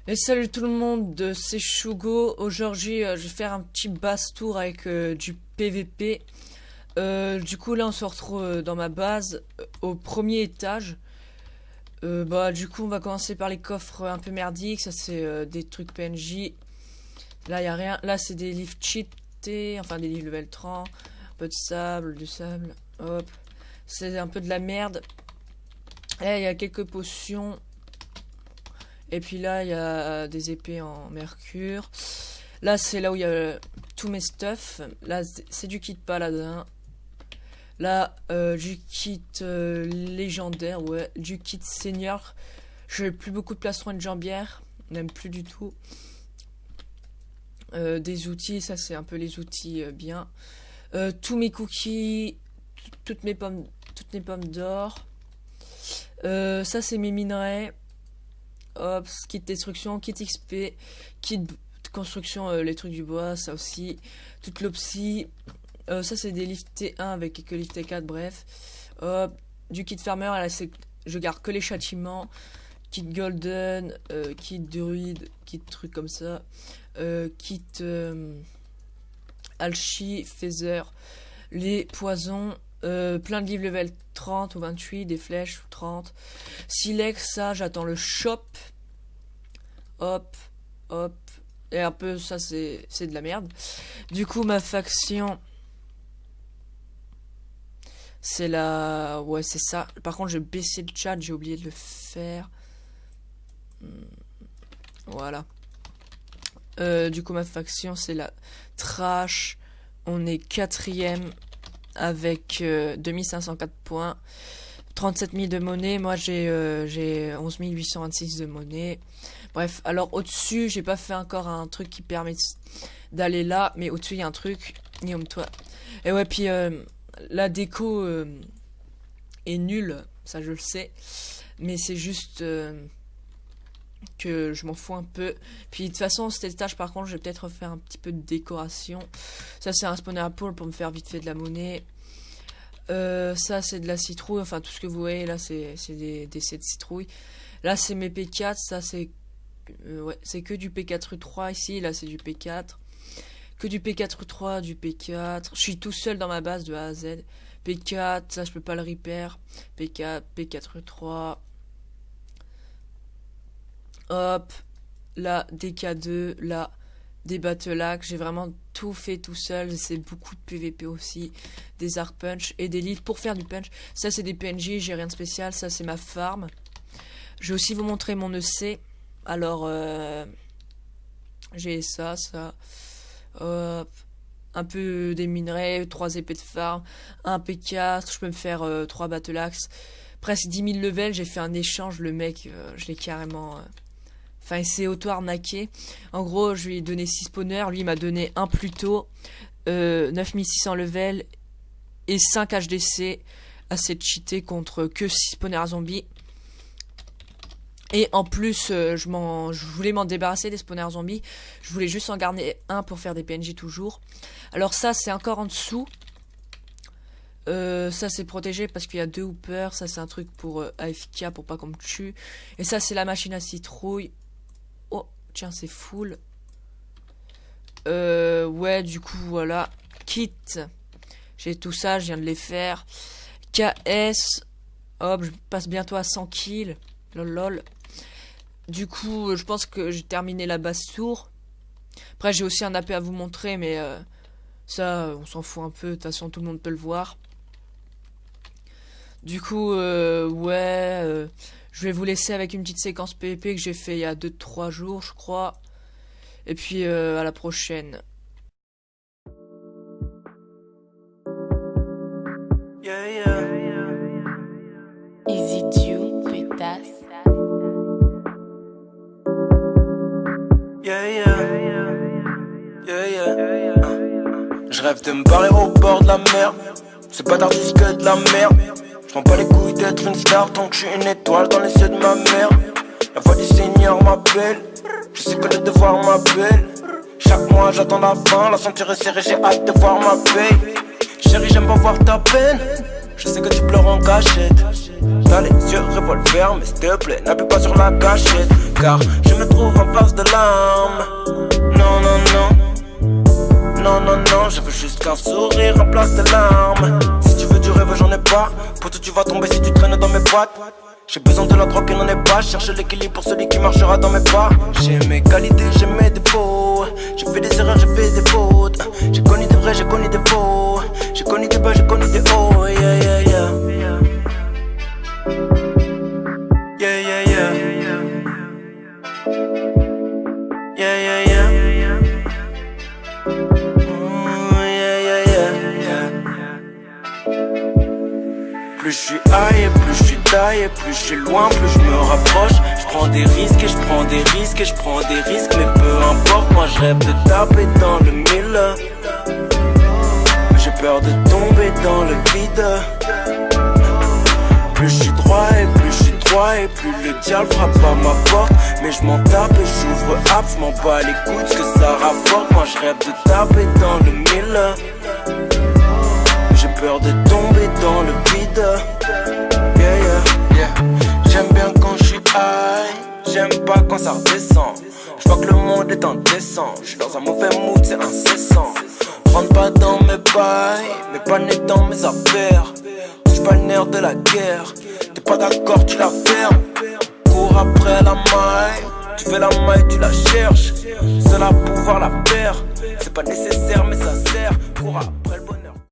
Et salut tout le monde, c'est Shugo. Aujourd'hui, je vais faire un petit basse tour avec du PVP. Du coup, là, on se retrouve dans ma base, au premier étage. Du coup, on va commencer par les coffres un peu merdiques. Ça, c'est des trucs PNJ. Là, il y a rien. Là, c'est des livres cheatés, enfin des livres level 30. Un peu de sable, du sable. Hop. C'est un peu de la merde. Là, il y a quelques potions. Et puis là, il y a des épées en mercure. Là, c'est là où il y a tous mes stuff. Là, c'est du kit paladin. Là, du kit légendaire, ouais. Du kit seigneur. J'ai plus beaucoup de plastron et de jambière. Même plus du tout. Des outils, ça c'est un peu les outils bien. Tous mes cookies. Toutes mes pommes d'or. Ça c'est mes minerais. Hop, kit destruction, kit XP, kit de construction, les trucs du bois, ça aussi. Toute l'opsie. Ça, c'est des livres T1 avec quelques livres T4, bref. Hop, du kit farmer, là, je garde que les châtiments. Kit golden, kit druide, kit truc comme ça. Kit alchie, phaser, les poisons. Plein de livres level 30 ou 28, des flèches 30. Silex, ça, j'attends le shop. Hop, hop. Et un peu, ça, c'est de la merde. Du coup, ma faction, c'est la... Ouais, c'est ça. Par contre, j'ai baissé le chat, j'ai oublié de le faire. Voilà. Du coup, ma faction, c'est la trash. On est 4ème. Avec 2504 points, 37 000 de monnaie. Moi j'ai 11 826 de monnaie. Bref, alors au-dessus, j'ai pas fait encore un truc qui permet d'aller là, mais au-dessus il y a un truc. Guillaume, toi. Et ouais, puis la déco est nulle, ça je le sais, mais c'est juste que je m'en fous un peu. Puis de toute façon, cet étage par contre, je vais peut-être refaire un petit peu de décoration. Ça c'est un spawner à poule pour me faire vite fait de la monnaie. Ça c'est de la citrouille, enfin tout ce que vous voyez là c'est des décès de citrouille. Là c'est mes P4, ça c'est ouais, c'est que du P4U3 ici, là c'est du P4. Que du P4U3, du P4. Je suis tout seul dans ma base de A à Z. P4, ça je peux pas le repair. P4, P4U3. Hop, là, des K2, là, des battleax. J'ai vraiment tout fait tout seul. C'est beaucoup de PVP aussi. Des arc punch et des livres pour faire du punch. Ça, c'est des PNJ, j'ai rien de spécial. Ça, c'est ma farm. Je vais aussi vous montrer mon EC. Alors, j'ai ça. Hop. Un peu des minerais, 3 épées de farm, un P4. Je peux me faire 3 battleax. Presque 10 000 levels. J'ai fait un échange. Le mec, je l'ai carrément... Enfin, il s'est auto-arnaqué. En gros, je lui ai donné 6 spawners. Lui, il m'a donné un plus tôt. 9600 level. Et 5 HDC. Assez cheaté contre que 6 spawners zombies. Et en plus, je voulais m'en débarrasser des spawners zombies. Je voulais juste en garder un pour faire des PNJ toujours. Alors ça, c'est encore en dessous. Ça c'est protégé parce qu'il y a 2 hoopers. Ça c'est un truc pour AFK pour pas qu'on me tue. Et ça c'est la machine à citrouille. Oh tiens, c'est full. Ouais, du coup voilà. Kit, j'ai tout ça, je viens de les faire. KS. Hop, je passe bientôt à 100 kills. Lol. Du coup, je pense que j'ai terminé la basse tour. Après j'ai aussi un AP à vous montrer, mais ça on s'en fout un peu. De toute façon tout le monde peut le voir. Du coup, ouais, je vais vous laisser avec une petite séquence PVP que j'ai fait il y a 2-3 jours, je crois. Et puis, à la prochaine. Yeah, yeah. Easy Tune, pétasse. Yeah, yeah. Yeah, yeah. Je rêve de me barrer au bord de la mer. C'est pas d'artiste que de la merde. Je m'en bats les couilles d'être une star tant que je suis une étoile dans les yeux de ma mère. La voix du Seigneur m'appelle. Je sais que le devoir m'appelle. Chaque mois j'attends la fin, la ceinture est serrée, j'ai hâte de voir ma paye. Chérie, j'aime pas voir ta peine. Je sais que tu pleures en cachette. T'as les yeux revolver, mais s'il te plaît, n'appuie pas sur la gâchette. Car je me trouve en face de l'âme. Non, non, non. Non, non, non, je veux juste qu'un sourire en place de larmes. Si tu veux du rêve, j'en ai pas. Poto, tu vas tomber si tu traînes dans mes boîtes. J'ai besoin de la drogue et n'en ai pas. Cherche l'équilibre pour celui qui marchera dans mes pas. J'ai mes qualités, j'ai mes défauts. J'ai fait des erreurs, j'ai fait des fautes. J'ai connu des vrais, j'ai connu des faux. J'ai connu des bas, j'ai connu des hauts. Yeah, yeah, yeah. Yeah, yeah, yeah. Yeah, yeah, yeah. Yeah, yeah, yeah. Plus je suis high et plus je suis taillé, plus je suis loin, plus je me rapproche. Je prends des risques et je prends des risques et je prends des risques, mais peu importe, moi je rêve de taper dans le mille. J'ai peur de tomber dans le vide. Plus je suis droit et plus je suis droit et plus le diable frappe à ma porte. Mais je m'en tape et j'ouvre app, je m'en bats les couilles, ce que ça rapporte. Moi je rêve de taper dans le mille. J'ai peur de tomber dans le vide. Yeah, yeah, yeah. J'aime bien quand je suis high, j'aime pas quand ça redescend. Je vois que le monde est indécent. Je suis dans un mauvais mood, c'est incessant. Rentre pas dans mes bails, mais pas né dans mes affaires. Touche pas le nerf de la guerre. T'es pas d'accord, tu la fermes. Cours après la maille. Tu fais la maille, tu la cherches. Seul à pouvoir la faire. C'est pas nécessaire, mais ça sert. Cours après.